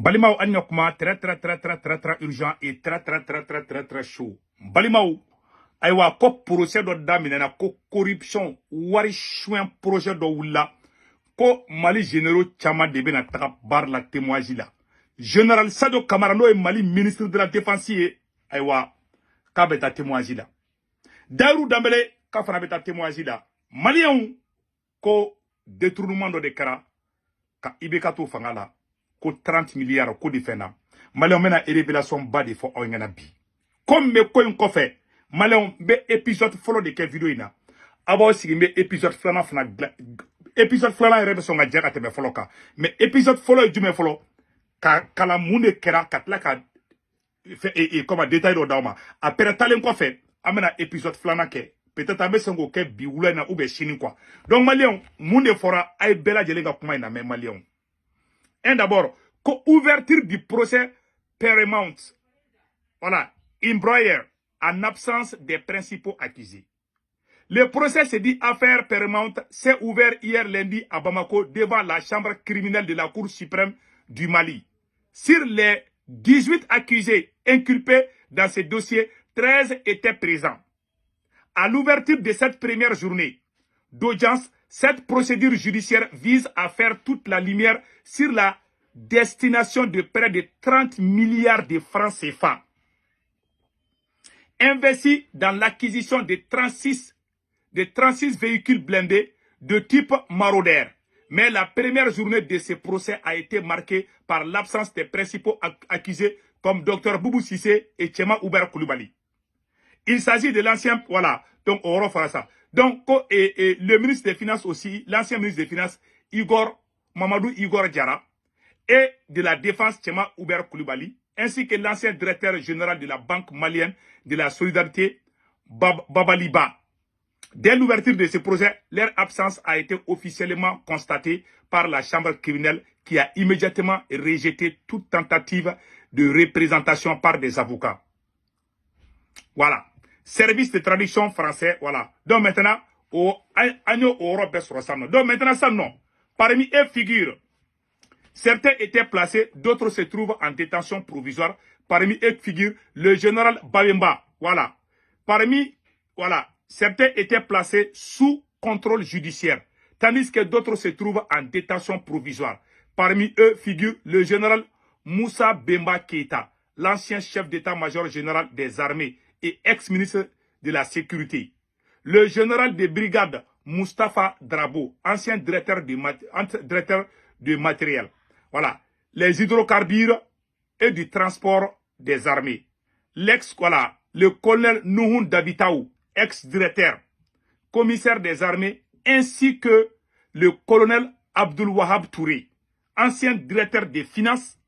Balimao Anyokma, très urgent et très chaud. Balimao, aywa ko procès do daminena ko corruption wari chouin projet do wula ko Mali généraux chama de bena taka bar la témoignage la. Général Sadio Kamara no est Mali ministre de la défense aywa ka beta témoignage la. Dairou Dambélé ka fana beta témoignage la. Malien ko détournement do de kara ka ibeka to fangala ko 30 milliards ko defena. Malien mena révélation ba de fo oyngana bi. Comme me ko en fait Malien be épisode follow de quelle vidéo ina abo sigi be épisode flana fana épisode flana rebe songa jaga te be follow ka mais épisode follow du me follow ka kala munde kera katla ka et comme détail do dawma après talen ko fait amena épisode flana ke peut-être ambe songo ke bi wula na ube chini quoi donc Malien munde fora ay bela jelenga kuma ina mais Malien et d'abord ko ouverture du procès Paramount voilà Embroyer en absence des principaux accusés. Le procès se dit affaire Paramount s'est ouvert hier lundi à Bamako devant la chambre criminelle de la Cour suprême du Mali. Sur les 18 accusés inculpés dans ce dossier, 13 étaient présents. À l'ouverture de cette première journée d'audience, cette procédure judiciaire vise à faire toute la lumière sur la destination de près de 30 milliards de francs CFA investi dans l'acquisition de 36 véhicules blindés de type Marauder. Mais la première journée de ce procès a été marquée par l'absence des principaux accusés comme Dr Boubou Sissé et Tchema Ouber Koulibaly. Il s'agit de l'ancien, voilà, donc on refera ça. Donc, et le ministre des Finances aussi, l'ancien ministre des Finances, Mamadou Igor Diarra, et de la Défense, Tchema Ouber Koulibaly, ainsi que l'ancien directeur général de la Banque malienne de la solidarité, Babaliba. Dès l'ouverture de ce projet, leur absence a été officiellement constatée par la Chambre criminelle qui a immédiatement rejeté toute tentative de représentation par des avocats. Voilà. Service de traduction français, voilà. Donc maintenant, donc maintenant, ça non. Parmi eux figurent certains étaient placés, d'autres se trouvent en détention provisoire. Parmi eux figure le général Babemba. Voilà. Voilà. Certains étaient placés sous contrôle judiciaire, tandis que d'autres se trouvent en détention provisoire. Parmi eux figure le général Moussa Bemba Keïta, l'ancien chef d'état-major général des armées et ex-ministre de la Sécurité. Le général de brigade Mustapha Drabo, ancien directeur de matériel. Voilà, les hydrocarbures et du transport des armées. Le colonel Nouhoun Dabitaou, ex-directeur, commissaire des armées, ainsi que le colonel Abdul Wahab Touré, ancien directeur des finances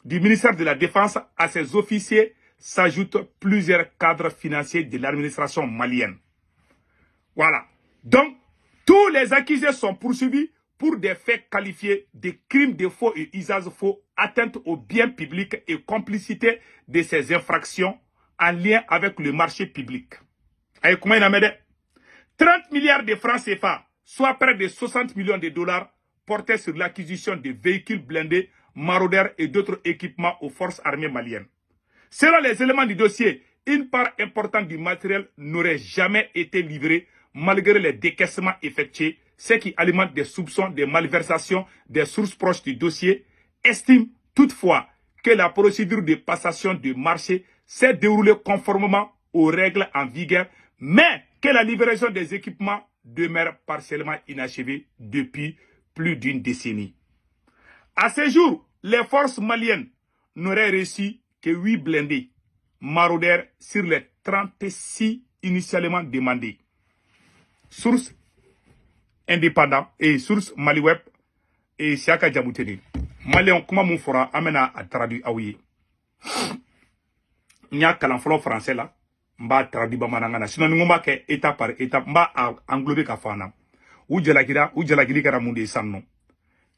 du ministère de la Défense. À ces officiers s'ajoutent plusieurs cadres financiers de l'administration malienne. Voilà. Donc, tous les accusés sont poursuivis pour des faits qualifiés de crimes de faux et usage faux, atteinte au bien public et complicité de ces infractions en lien avec le marché public. Aïe, comment il a mis 30 milliards de francs CFA, soit près de 60 millions de dollars, portés sur l'acquisition de véhicules blindés, maraudeurs et d'autres équipements aux forces armées maliennes. Selon les éléments du dossier, une part importante du matériel n'aurait jamais été livrée malgré les décaissements effectués, ce qui alimente des soupçons de malversation. Des sources proches du dossier estiment toutefois que la procédure de passation de marché s'est déroulée conformément aux règles en vigueur, mais que la livraison des équipements demeure partiellement inachevée depuis plus d'une décennie. À ce jour, les forces maliennes n'auraient reçu que 8 blindés maraudeurs sur les 36 initialement demandés. Source indépendant et source Maliweb et Siaka Djamouteni. Malien, comment mon fora amena a traduit aouye. Nya kalanfolo français là, mba traduit bamanangana. Sinon, nous m'a ke étape par étape, mba englobé ka fana. Ou jalagiri kara mundi sanno.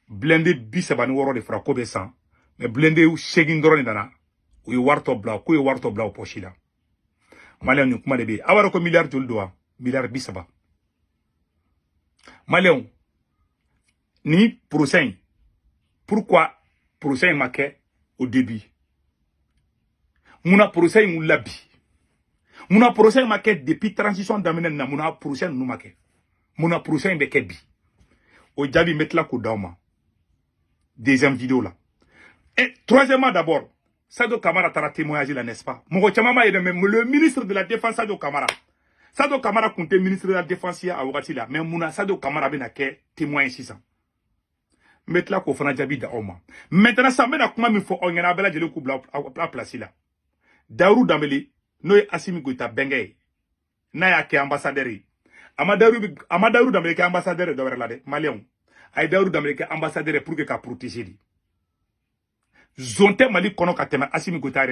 Blende bisabani woro de fra kobe san. Mais blende ou shegindoro dana. Ou warto bla, ou warto bla au pochila. Malien, nous kuma debe. Awaro ko milliard joldoa. Milliard bisaba. Malien, ni procès. Pourquoi procès ma kɛ au début muna procès in wulila bi muna procès ma kɛ depuis transition daminɛ na muna procès ninnu ma kɛ muna procès in bɛ kɛ bi o jaabi n bɛ tila k'o d'aw ma deuxième vidéo la et troisièmement d'abord Sadio Kamara taara témoignage là n'est-ce pas mɔgɔ caman b'a ye dɛ mais le ministre de la défense Sadio Kamara kun tɛ ministre de la défense ye a wagati la mais muna Sadio Kamara bɛna kɛ témoin sisan n bɛ tila k'o fana jaabi da aw ma maintenant sa n bɛna kuma min fɔ aw ɲɛna a bɛɛ lajɛlen k'u bila a place la Daourou Dambélé n'o ye Assimi Goïta bɛnkɛ ye n'a y'a kɛ ambassadeur ye a ma Daourou Dambélé kɛ ambassadeur ye dɔwɛrɛ la dɛ maliyɛnw a ye Daourou Dambélé kɛ ambassadeur ye pour que ka protéger de zone tɛ Mali kɔnɔ ka tɛmɛ Assimi Goïta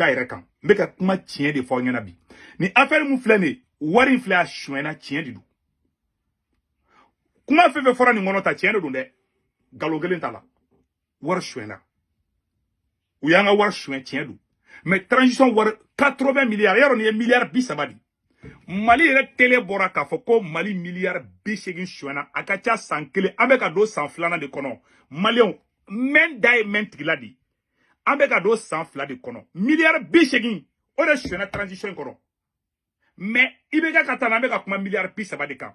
yɛrɛ kan n bɛ ka kuma tiɲɛ de fɔ aw ɲɛna bi ni affaire mun filɛ nin ye wari in filɛ a suɲɛna tiɲɛ de don kuma fɛn fɛn fɔra nin kɔnɔ ta tiɲɛ de don dɛ galon kelen t'a la wari suɲɛna u y'an ka wari suɲɛ tiɲɛ don mais transition wari 80 milliards yɔrɔ nin ye miliyari 30 de Mali yɛrɛ télé bɔra k'a fɔ ko Mali miliyari 80 suɲɛna a ka ca san kelen an bɛ ka don san filanan de kɔnɔ maliyɛnw mɛn da ye mɛn tigila de an bɛ ka don san fila de kɔnɔ miliyari 80 o de suɲɛna transition in kɔnɔ mais i bɛ ka taa na an bɛ ka kuma miliyari 30 de kan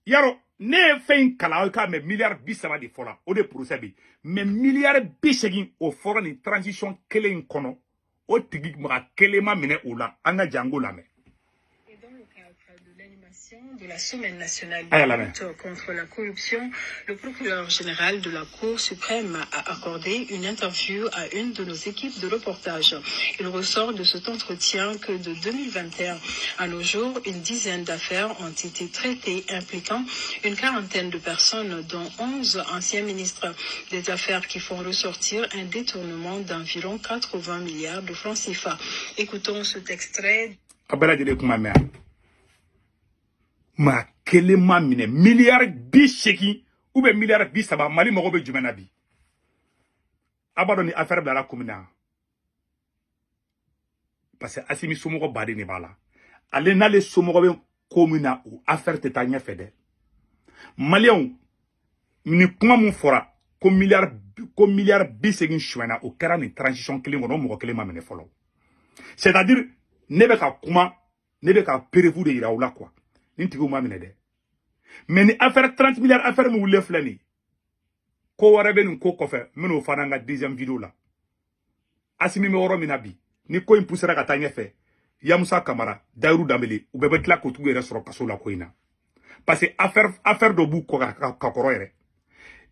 yaro ne ye fɛn in kalan aw ka mɛ miliyari 30 de fɔra o de procès bɛ mais miliyari 80 o fɔra nin transition kelen in kɔnɔ o tigi maga kelen ma minɛ o la an ka jango lamɛn. De la Semaine nationale de lutte contre la corruption, le procureur général de la Cour suprême a accordé une interview à une de nos équipes de reportage. Il ressort de cet entretien que de 2021 à nos jours, une dizaine d'affaires ont été traitées impliquant une quarantaine de personnes, dont 11 anciens ministres. Des affaires qui font ressortir un détournement d'environ 80 milliards de francs CFA. Écoutons cet extrait. Ma kelema mine miliyari 80 ou bien miliyari 30 Mali mago bɛ jumɛn na bi a b'a dɔn ni affaire bilara commune na parce que Assimi somɔgɔ baden de b'a la ale n'ale somɔgɔ bɛ commune na o affaire tɛ taa ɲɛfɛ dɛ maliyɛnw ni kuma mun fɔra ko miliyari 80 suɲɛna o kɛra ni transition kelen kɔnɔ o mɔgɔ kelen ma minɛ fɔlɔ c'est-à-dire ne bɛ ka kuma ne bɛ ka preuve de yira aw la quoi ni tigiw ma minɛ dɛ mais ni affaire 30 milliards affaire min wulilen filɛ nin ko wɛrɛ bɛ nin ko kɔfɛ n bɛn'o fana n ka deuxième vidéo la Assimi bɛ yɔrɔ min na bi ni ko in poussera ka taa ɲɛfɛ Yamusa Kamara Daourou Dambélé u bɛɛ bɛ tila k'o tigiw yɛrɛ sɔrɔ kaso la ko in na parce que affaire dɔ b'u kɔ ka kɔrɔ yɛrɛ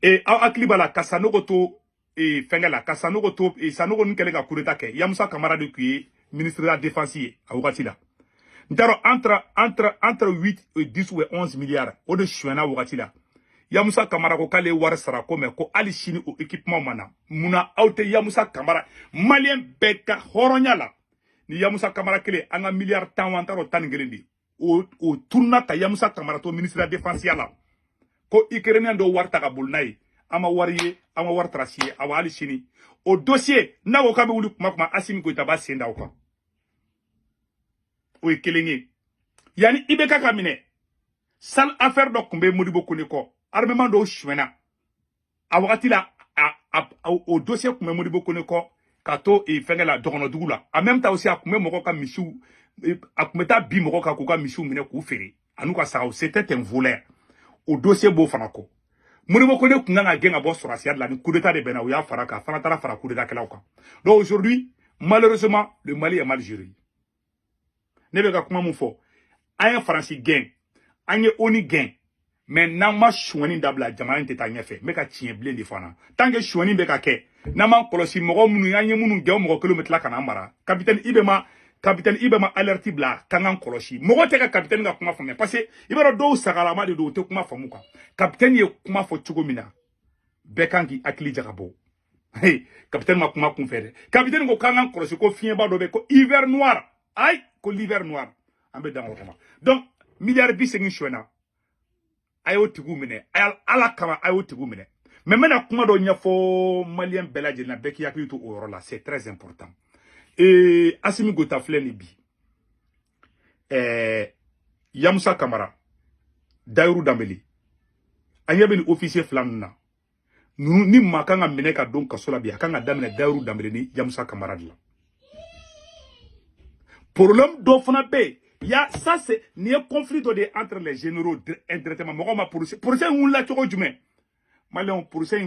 et aw hakili b'a la ka Sanogo to fɛnkɛ la ka Sanogo Sanogo nin kɛlen ka coup d'état kɛ Yamusa Kamara de tun ye ministre de la défense ye a wagati la entre 8 et 10 ou 11 milliards o de suɲɛna wagati la Yamusa Kamara ko k'ale wari sara ko mais ko hali sini o équipement mana muna aw tɛ Yamusa Kamara malien bɛɛ ka hɔrɔnya la ni Yamusa Kamara kelen an ka miliyari 10 an taara o 11 de o tununa ka Yamusa Kamara to ministre de la défense la ko Ukrainien dɔ wari ta ka boli n'a ye an ma wari ye an ma wari tracé ye awa hali sini o dossier n'a ko k'a bɛ wuli kuma Assimi Goïta b'a sen da o kan o ye kelen ye yani i bɛ ka minɛ sale affaire dɔ tun bɛ Modibo Kone kɔ armement dɔw suɲɛna a wagati la o dossier tun bɛ Modibo Kone kɔ ka to fɛnkɛ la dɔgɔnɔdugu la en même temps aussi a tun bɛ mɔgɔw ka misiw a tun bɛ taa bin mɔgɔw kan k'u ka misiw minɛ k'u feere an'u ka sagaw c'était un voleur o dossier b'o fana kɔ Modibo Kone tun kan ka gɛn ka bɔ sɔrɔsiya de la ni coup d'état de bɛnna o y'a fara kan a fana taara fara coup d'état kɛlaw kan donc aujourd'hui malheureusement le Mali est mal géré ne bɛ ka kuma mun fɔ an ye Faransi gɛn an ye ONU gɛn mais n'an ma suɲɛni dabila jamana in tɛ taa ɲɛfɛ n bɛ ka tiɲɛ bilen de fɔ an na tant que suɲɛni bɛ ka kɛ n'an m'an kɔlɔsi mɔgɔ minnu an ye minnu gɛn o mɔgɔ kelen bɛ tila ka n'an mara capitaine Ibema alerte bila k'an k'an kɔlɔsi mɔgɔ tɛ ka capitaine ka kuma faamuya parce que i b'a dɔn dɔw sagalama de don u tɛ kuma faamu quoi capitaine ye kuma fɔ cogo min na bɛɛ kan k'i hakili jagabɔ capitaine ma kuma kun fɛ dɛ capitaine ko k'an k'an kɔlɔsi ko fiɲɛba dɔ bɛ ko hiver noir ayi ko l'hiver noir an bɛ dan o kama donc miliyari 80 suɲɛna a y'o tigiw minɛ ala kama a y'o tigiw minɛ mais n bɛna kuma dɔ ɲɛfɔ maliyɛn bɛɛ lajɛlen na bɛɛ k'i hakili to o yɔrɔ la c'est très important Assimi Goïta filɛ nin bi Yamusa Kamara Daourou Dambélé an ɲɛ bɛ nin officier fila ninnu na nous ni makanga meneka donc kasola bi akanga damene Daourou Dambélé ni Yamoussa Camara la problème do fana be ya ça c'est ni conflit entre les généraux indirectement mo ma pour ça on la toko jume malon pour ça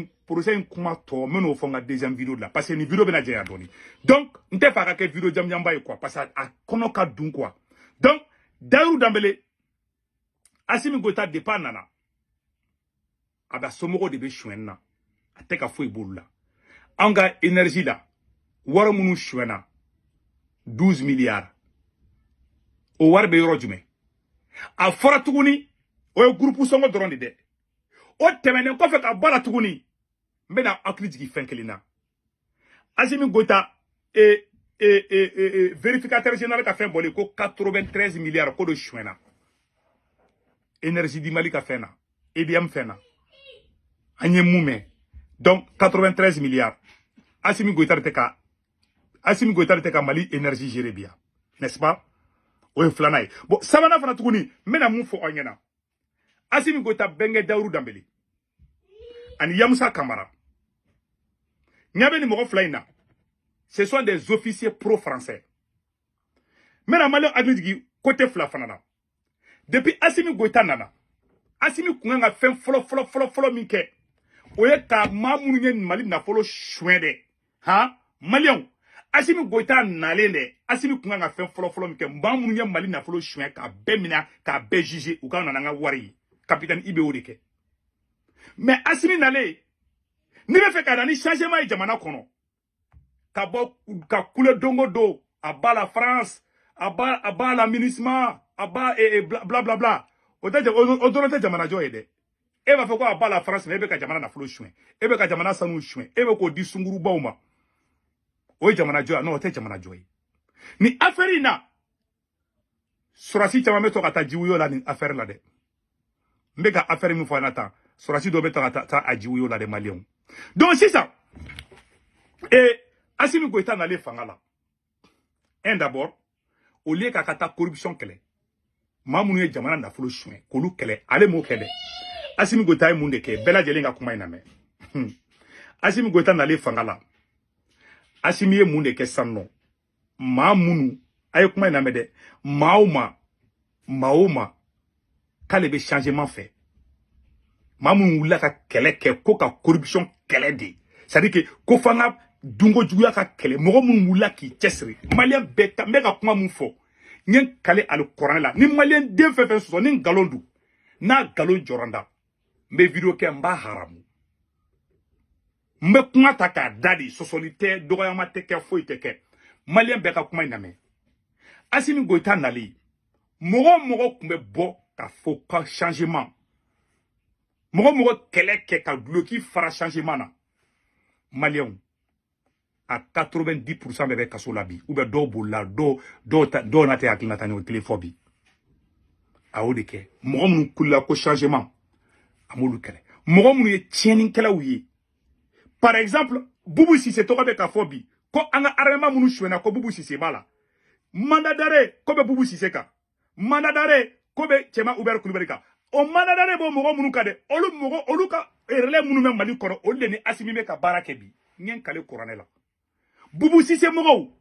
kuma to meno fonga deuxième vidéo là parce que ni vidéo bena jaya doni donc nte fa ka vidéo jam jamba quoi parce que a kono ka dun quoi donc Daourou Dambélé Assimi Goïta dépend nana aba somoro de be chouenna ateka foi boula anga énergie là wara munu chouena 12 milliards o war be yoro jume a fora tuguni o groupe songo drondi de o temene ko fe ka bala tuguni mbena akliji fenkelina Assimi Goïta vérificateur général ka fait bolé ko 93 milliards ko do chouena énergie di Mali ka fena EDM fena anye moume donc 93 milliards Assimi Goïta te ka Mali énergie géré bien n'est-ce pas o flanaï bon savana fana tukuni mena mou fo onyena Assimi Goïta benge Daourou Dambélé ani Yamoussa Camara nyabe ni mo flaina ce sont des officiers pro-français mena Mali adligi côté fla fanana depuis Assimi Goïta nana Assimi kunga fen folo minke oye ka mamunu nye Mali na folo chouende ha Malion Assimi Goïta nalende Assimi kunga fen folo minke mamunu nye Mali na folo chouende ka bemina ka bejije ou ka nananga wari capitaine Ibe Odeke mais Assimi nale ni be fe ka dani changement e jamana kono ka bo ka kule dongo do aba la France aba la ministère aba bla bla bla odorote jamana jo ede e va fe ko aba la France ne be ka jamana na flo chouin e be ka jamana sanu chouin e be ko di sunguru bauma o jamana jo no te jamana jo ni affaire na surasi chama meto kata jiwyo la ni affaire la de mbeka affaire mi fo na ta surasi do beto ta ajiwyo la de Malion donc c'est ça et Assimi Goïta na le fangala un d'abord au lieu ka kata corruption kele mamunu ye jamana na folo chouin kolu kele ale mo kele Assimi Goïta e munde ke bela jelenga kuma ina me Assimi Goïta na le fangala Assimi ye munde ke sanno mamunu ay kuma ina me de maoma kale be changement fait mamunu la ka kele ke ko ka corruption kele de c'est à dire que ko fanga dungo juya ka kele mogo mun wula ki chesri malien beta mega kuma mun fo nyen kale al Coran la ni malien den fefe so ni galondu na galon joranda mbe video ke mba haramu mbe kuma taka dadi sosolite dogoyama teke fo iteke malien beka kuma iname Assimi Goïta nali mogo kumbe bo ka fo ka changement mogo kele ke ka bloki fara changement na malien à 90% bébé kasolabi ou bien do boula do na te akina tani téléphobie a odeke mo mun kula ko changement amolu kele mo mun ye tienin kala wiye par exemple Boubou Cissé to be ka phobie ko anga arema munu chwena ko Boubou Cissé bala mandadare ko be Boubou Cissé ka mandadare ko be chema Uber Kuluberika o mandadare bo mo munu kade olu ka erele munu me Mali koro o le ni Assimi me ka barake bi nyen kale coronel Boubou Cissé mogo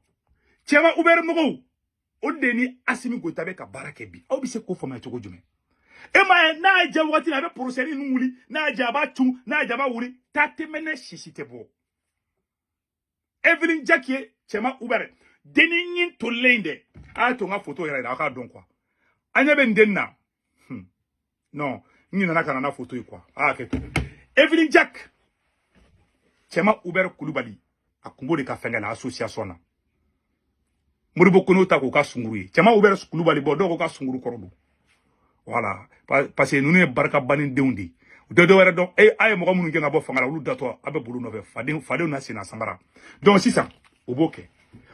chema Uber mogo o de ni Assimi Goïta be ka barake bi o bi se ko fama chogo jume e ma na ja wati na be procès ni wuli na ja ba tu na ja ba wuli tate mene shisite bo Evelyn Jackie chema Uber deni nyin to lende a to nga photo yera da ka don quoi anya be ndenna non ni na kana na photo yi quoi ah ke to Evelyn Jack chema Uber Kulubali a Congo de Kafenga na association na Moribo kono ta ko ka sunguru chama Uber Kulubali bo do ko ka sunguru korodo voilà parce que nous ne barka banin deundi do wera donc ay mo gamu ngenga bo fangala lu dato abe bulu no be fade na sina sambara donc si ça oboke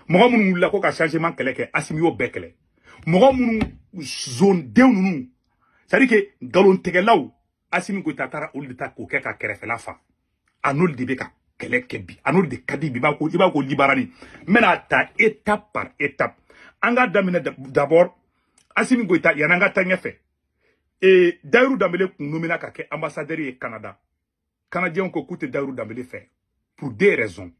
mo gamu la ko ka changement keleke Assimi yo bekele mo gamu zone deunu c'est à dire que galon tegelaw Assimi Goïta tara ul ta ko ke ka kerefe la fa anol de beka keleke bi anol de kadi bi ba ko libarani mena ta étape par étape anga damine d'abord Assimi Goïta yananga tanyefe et Daourou Dambélé nomina ka ke ambassadeur e Canada Canadiens ko kute Daourou Dambélé fait pour des raisons.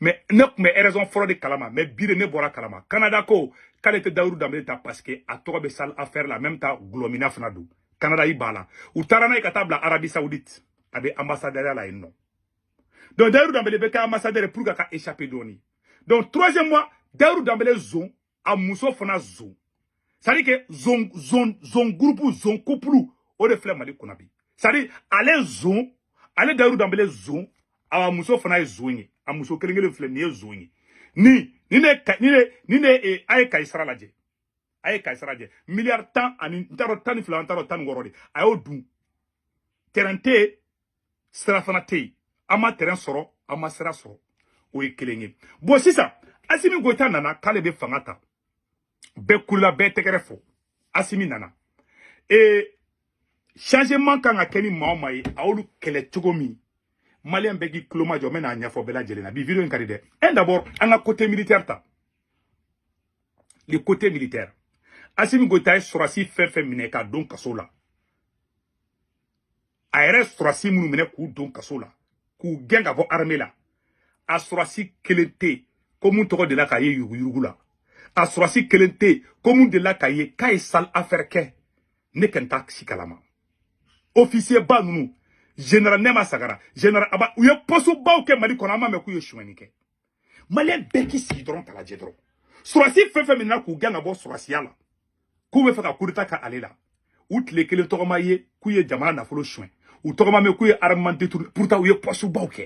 Mais ne mais raison fort de kalama mais bire ne bora kalama. Canada ko kale te Daourou Dambélé ta parce que a to be sal affaire la même ta glomina fnadu. Canada ibala. Ou tarana ikatable Arabie Saoudite avec ambassadeur là non. Donc Daourou Dambélé be ka ambassadeur pour ka échapper doni. Donc troisième mois Daourou Dambélé zone a muso fana zone. Ça dit que zone groupe zone couple o de flemme mali konabi. Ça dit aller zone aller Daourou Dambélé zone a muso fana zone a muso kelengele flemme ni zone. Ni ne ay kaisara laje. Ay kaisara laje. Milliard temps ani ntaro tan flemme ntaro tan gorodi. Ayo dun. Terente strafana te ama terrain soro ama sera soro. O kelenge. Bon c'est ça. Assimi Goïta nana kale be fangata. Be kula be tegere fo. Assimi nana. Et changement kan akeni maomaye aolu kele chogomi. Malien begi kloma jo mena nya fo bela jelena bi video en de. Et d'abord, un côté militaire ta. Le côté militaire. Assimi Goïta est sorasi fait mineka don kasola. Aere sorasi munu mene ku don kasola. Ku genga vo armée la. A sorasi kelete comme on de la cahier yugula. A sorasi kelente comme on de la cahier kay sal affaire ke. Ne kenta sikalama. Officier ba nous. Général Nema Sagara, général Aba, ou y'a pas sous bas que Mali Konama me couille chouanique. Malien Beki Sidron Kala Jedro. Surasi fait maintenant qu'on gagne à bord Surasi ala. Qu'on veut faire un coup de tac à aller là. Outre les que le Toramaye, couille Jamana n'a folo chouin. Ou Torama me couille armement détourné. Pourtant, ou y'a pas sous bas que.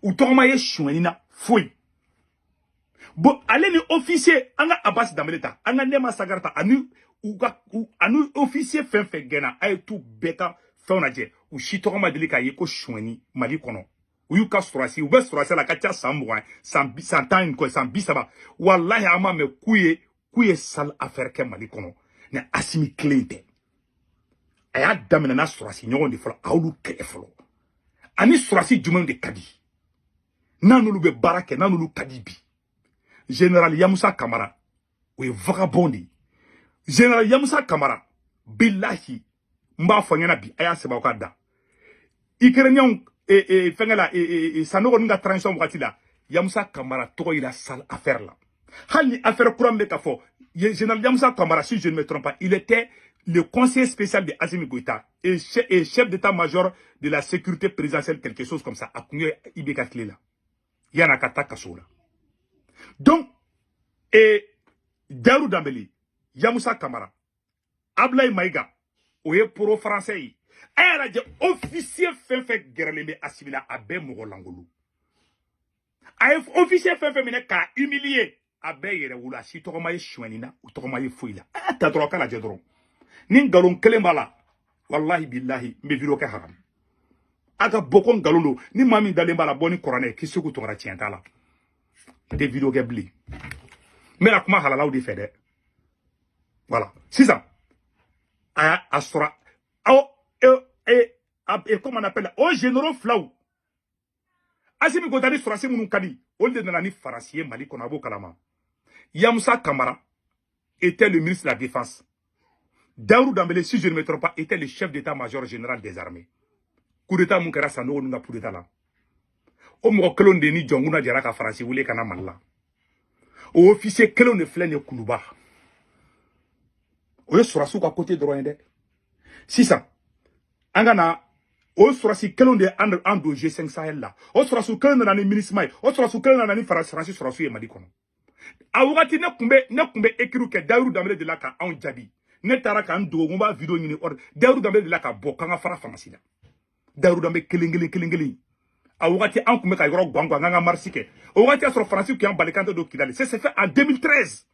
Ou Toramaye chouanina, fouille. Bon, allez les officiers, anga Abbas Dameleta, anga Nema Sagarta, anu officier fait gena, aïe tout bêta. Faunaje ou chitoroma delika yeko chouani mali kono ou yuka surasi ou bes surasi la kacha samboin santan ko sambisaba wallahi ama me kuye sal affaire ke mali kono ne asimi klente aya damena na surasi nyon de folo awlu kefolo ani surasi juman de kadi nanulu be barake nanulu kadi bi général Yamoussa Kamara ou vagabondi général Yamoussa Kamara billahi mba fanyana bi aya seba okada ikrenyon fengela sanogo nga transition wakati la Yamoussa Kamara to ila sale affaire là hali affaire kurambe kafo général Yamoussa Kamara si je ne me trompe pas il était le conseiller spécial de Assimi Goïta et chef d'état-major de la sécurité présidentielle quelque chose comme ça à Kunye Ibeka Klela yana kata kasola donc Daourou Dambélé Yamoussa Kamara Ablaye Maïga Oye pro français. Era je officier fait gerlembe assimila abe mogo langolu. Aye officier fait mine ka humilier abe yere wula si tokoma ye chouanina ou tokoma ye fouila. Ta droit kala jedron. Nin galon kelembala. Wallahi billahi me viro ke haram. Aga bokon galolo ni mami dalembala boni korane ki suku tora tientala. Des vidéos gebli. Mais la kuma halala ou di fede. Voilà. C'est ça. Asura comment on appelle au généraux flau Assimi Goïta surasi munu kadi au lieu de nani farasier mali konabo kalama Yamoussa Kamara était le ministre de la défense. Daourou Dambélé si je ne me trompe pas était le chef d'état-major général des armées. Coup d'état mun kera sano nunga coup d'état là o mo kelon de ni jonguna jara ka farasi wule kana malla o officier kelon de flène kuluba. O ye surasu ka côté droit de 600 angana o surasi kelon de ando G5 Sahel là o surasu kelon na ni ministre mai o surasu kelon na ni farasi surasu e mali kono awati ne kumbe ekiru ke Daourou Dambélé de la ka on jabi ne tara ka ndo ngomba video ni or Daourou Dambélé de la ka bokanga fara famasida Daourou Dambélé kelengeli awati an kumbe ka yoro gwangwa nganga marsike o wati asro farasi ki an balikante do kidali c'est fait en 2013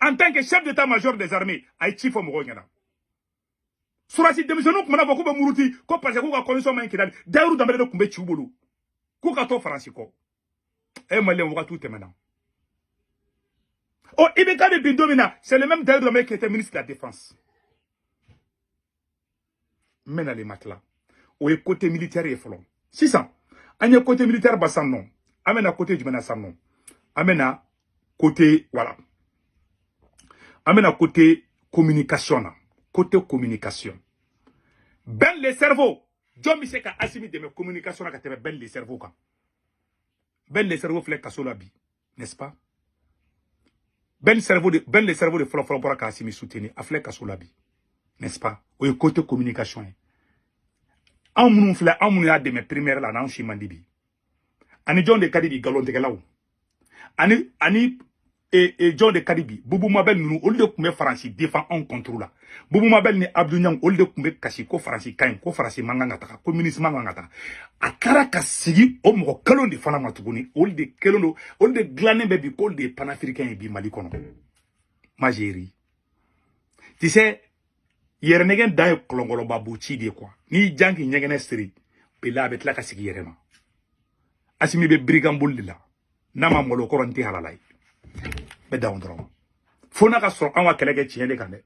en tant que chef d'état-major des armées, Haïti faut mourir. Surasi démissionnou comme on a beaucoup de mourouti, comme parce que vous avez condition main qui dali. Daourou Dambélé de Koumbe Tchouboulou. Koukato Francisco. Et Malien, on va tout maintenant. Oh, Ibeka de Bindomina, c'est le même Daourou Dambélé qui était ministre de la Défense. Mena les matelas. Ou est côté militaire et folon. 600. Anya côté militaire bassan non. Amena côté du menaçant non. Amena côté, voilà. Amena côté communication. Côté communication. Ben le cerveau John Miseka Assimi de mes communications à katebe ben les cerveaux quand. Ben les cerveaux flek kasolabi, n'est-ce pas? Ben les cerveaux de Florapora Assimi soutenu a flek kasolabi, n'est-ce pas? Au côté communication. En mon flek, en mon a de mes primaires là, dans Chimandibi. Ani John de Kadibi galon de Galaou. Ani et John de Kadibi, Boubou Mabel nous, au lieu de combien Francis défend en contrôle là. Boubou Mabel ni Abdou Niang, au lieu de combien Kashiko Francis Kain, ko Francis Mangangata, communisme Mangangata. A Karaka Sigi, au mo kalon de Fanamatuguni, au lieu de Kelono, au lieu de glaner baby, au lieu de panafricain et bimalikono. Magéri. Tu sais, hier negen daye kolongolo babouchi de quoi. Ni jangi negen estri, pela avec la Kasigi yerema. Assimi be brigambul la. Nama molo koronti halalai. Beda ondro. Fona ka so anwa kelege tiende kane.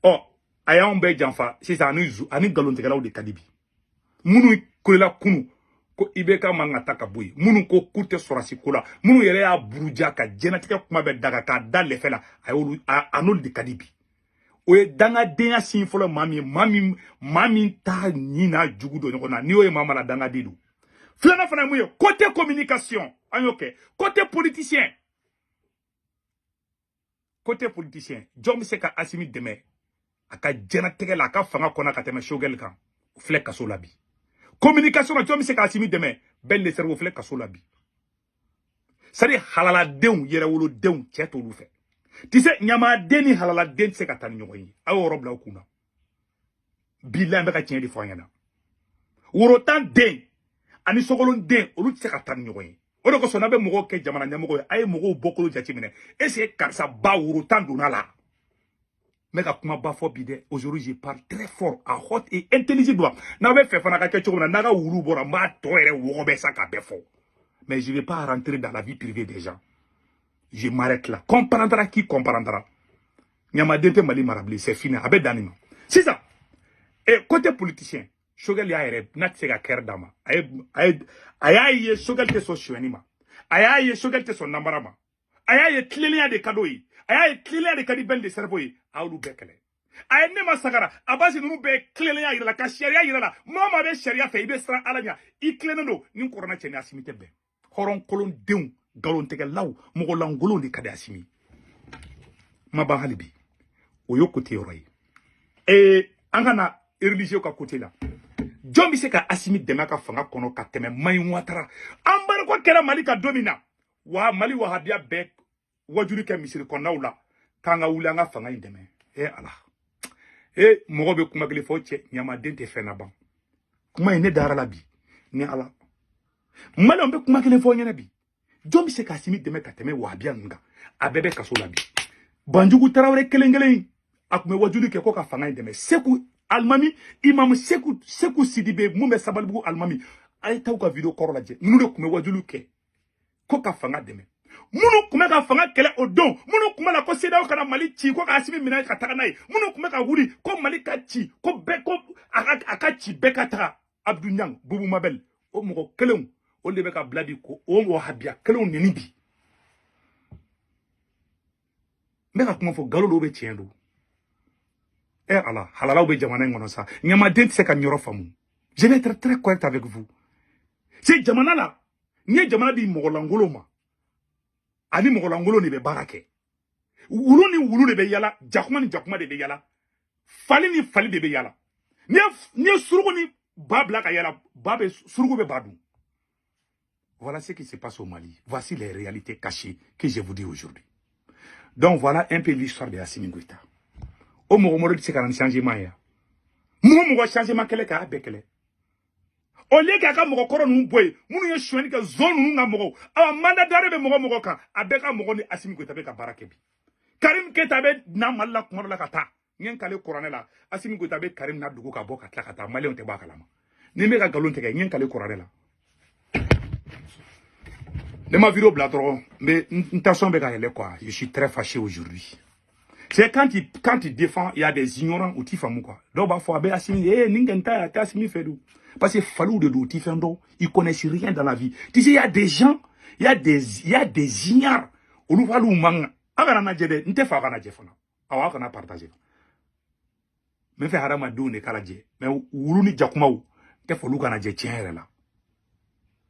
Oh, aya on be janfa, si sa ani galonte galaw de Kadibi. Munu kulela kunu ko ibeka mangata ka boy. Munu ko kute sorasi kula. Munu yere ya buruja ka jenatika kuma be daga ka dalle fela ayolu anol de Kadibi. Oye danga denya sinfolo mami ta nina jugudo nyona ni oye mama la danga didu. Flana fana mouye, côté communication, côté politicien. Côté politicien, John Miseka Assimi deme, aka djena tege la, aka fanga kona kateme shogel kan, flek kaso labi. Communication, John Miseka Assimi deme, ben le cerveau flek kaso labi. Sari halala deun, yere wolo deun, tcheto loufe. Tise, nyama deni halala den se katani nyoyi, ayo rob la okuna. Bila mbeka tchen di fanyana. Urotan den, ani sogolon den olu tse ka tan ɲɔgɔn ye o de kosɔn n'a bɛ mɔgɔw kɛ jamana ɲɛmɔgɔ ye a ye mɔgɔw bɔkolo jateminɛ est-ce que karisa ba woro tan donna la n bɛ ka kuma ba fɔ bi dɛ aujourd'hui je parle très fort à haute et intelligible n'a bɛ fɛ fana ka kɛ cogo min na n'a ka wulu bɔra n b'a tɔ yɛrɛ wɔgɔ bɛ sa ka bɛɛ fɔ mais je vais pas rentrer dans la vie privée des gens je m'arrête là comprendra qui comprendra ɲamaden tɛ Mali mara bilen c'est fini a bɛ dan nin ma sisan et côté politicien Shogel ya ere nat se ka kɛr dama aya ye Shogel te so shweni ma aya ye Shogel te so nambara ma aya ye tilenya de kado yi aya ye tilenya de kadi bel de cerveau yi awlu bekele aya ne ma sagara abasi nunu be tilenya yira la ka sharia yira la mama be sharia fe ibe sra alanya I tileno ni korona cheni Assimi tebe horon kolon deun galon tege law mo langolo de kadi Assimi ma ba halibi o yokote yoroyi angana religieux ka côté là John Miseka Assimi dema ka fanga kono ka teme Mai Ouattara ambara ko kera Mali ka domina wa Mali wahabia be wajuri ke misiri konaw la kanga wula nga fanga indeme ala mogo be kuma gele fo che nyama dente fena ban kuma ine dara la bi ni ala Mali on be kuma gele fo nyana bi John Miseka Assimi dema ka teme wahabia nga abebe kaso la bi Banjugu Traoré kelengele akume wajuri ke ko ka fanga indeme seku Almami, imam Sekou Sidibe, Moumé Sabalbou Almami, Aïta ou ka vidéo korolaje, nous ne kume wajulu ke, koka fanga deme. Munu kume ka fanga kele odon, munu kume la ko seda o kana Mali chi, ko ka Assimi mina ka taganai, munu kume ka wuri, ko Mali ka chi, ko beko aka chi beka tara, Abdou Niang, Boubou Mabel, o moko keleun, o lebe ka bladi ko, o mo habia, keleun nenibi. Meka kuma fo galo lobe tiendo. Allah, halala oube jamana ngono sa. Nyama dente se ka nyoro famu. Je vais être très correct avec vous. C'est jamana la. Nye jamana di mogolangolo ma. Ani mogolangolo ni be barake. Wulu ni wulu de be yala. Jakuma ni jakuma de be yala. Fali ni fali de be yala. Nye surugu ni babla ka yala. Babe surugu be badou. Voilà ce qui se passe au Mali. Voici les réalités cachées que je vous dis aujourd'hui. Donc voilà un peu l'histoire de Assimi Goïta. O mogo di se kana changement ya mogo changement kele ka bekele o le ka mogo koro nu boy munu ye shweni ka zone nu nga mogo awa manda dare be mogo kan abeka mogo ni Assimi Goïta be ka barake bi Karim Keita be na malla kuma la kata ngen kale coronela Assimi Goïta be Karim na dugu ka boka tla kata mali on te bakala ma ni me ka galon te ke ngen kale coronela ne ma vidéo bladro mais intention be ka ele quoi je suis très fâché aujourd'hui. C'est quand il défend, il y a des ignorants ou tifamou quoi. Donc, bah, faut avoir Assimi, n'ingenta, Assimi fait d'où. Parce que falou de d'où, tifendo, ils connaissent rien dans la vie. Tu sais, il y a des gens, il y a des ignorants. Ou nous valou manga. Agana jede, n'te fa agana jefona. Awa agana partager. Mais fait harama d'où ne kala je. Mais ou ni jakumaou. Te fo luka na je tiens là.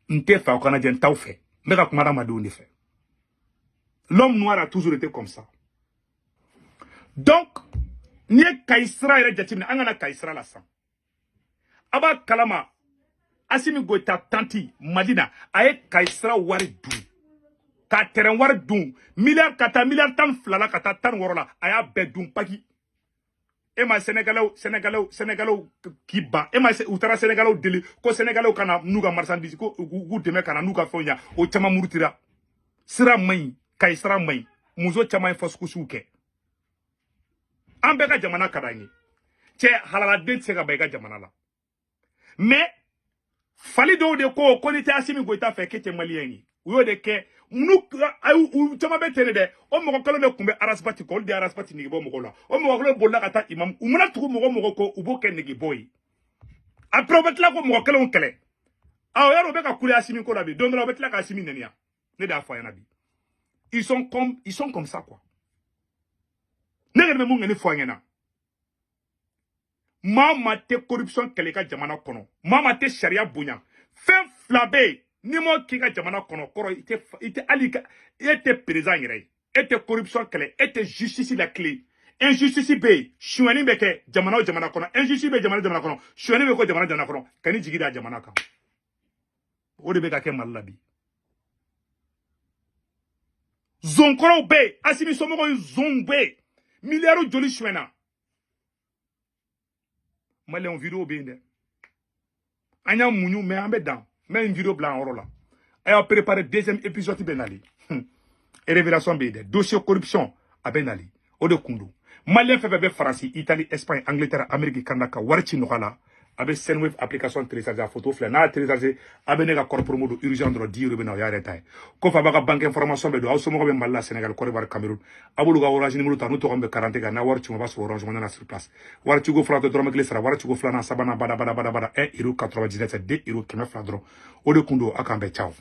Nte fa kana je ntaw fait. Mais ka kuma ma de fait. L'homme noir a toujours été comme ça. Donc, ni Kaisra ira jatimna angana Kaisra la sang. Aba kalama Assimi Goïta tanti Madina aye Kaisra wari du. Ka terrain wari du. Milliard tan flala kata tan worola aya bedum paki. E ma Sénégalais qui bat. E ma utara Sénégalais deli ko Sénégalais kana nuga marchandise ko gu deme kana nuga fonya o chama murutira. Sira mai Kaisra mai muzo chama foskusuke. Ambeka jamana kadani. Che halala den sega bega jamana la. Mais fali do de ko konite Assimi Goïta fe kete malieni. Uyo de ke munu ayu chama betene de o mo ko le kumbe arasbati ko de arasbati ni bo mo la. O mo ko le bolla kata imam umuna tugu mo ko ubo ken ni boy. Après bet la ko mo ko le on kele. Ah yaro be ka kule Assimi ko la bi. Don la bet la ka Assimi nenia. Ne da fa yana bi. Ils sont comme ça quoi. Mama te corruption keleka jamana kono. Mama te sharia bunya. Fen flabe ni mo kika jamana kono koro ite alika ite président yere. Ite corruption kele, ite justice la clé. Injustice be, chouani beke jamana jamana kono. Injustice be jamana kono. Chouani beko jamana kono. Kani jigida jamana ka. Ode beka ke malabi. Zonkoro be, Assimi somoko zombe. Milliards de dollars. Malé en vidéo bien. Anya mouniou mais en dedans. Mais une vidéo blanc en là. Elle a préparé deuxième épisode Benali. Et révélation bien. Dossier corruption à Benali. Ode Kundu. Malien fait France, Italie, Espagne, Angleterre, Amérique, Canada, Warchi Nokala. Avec Sendwave application télécharger photo fleur na télécharger abonné ga corps promo urgent dro 10 € bena ya retay ko fa baga banque information be do awso mo be malla Sénégal Côte d'Ivoire Cameroun abulu ga orange numéro ta no to gombe 40 ga na war ci mo bas orange mo na sur place war ci go flato dro magle sara war ci go flana sabana bada 1 € 99 2 € keme fladro o de kundo akambe ciao.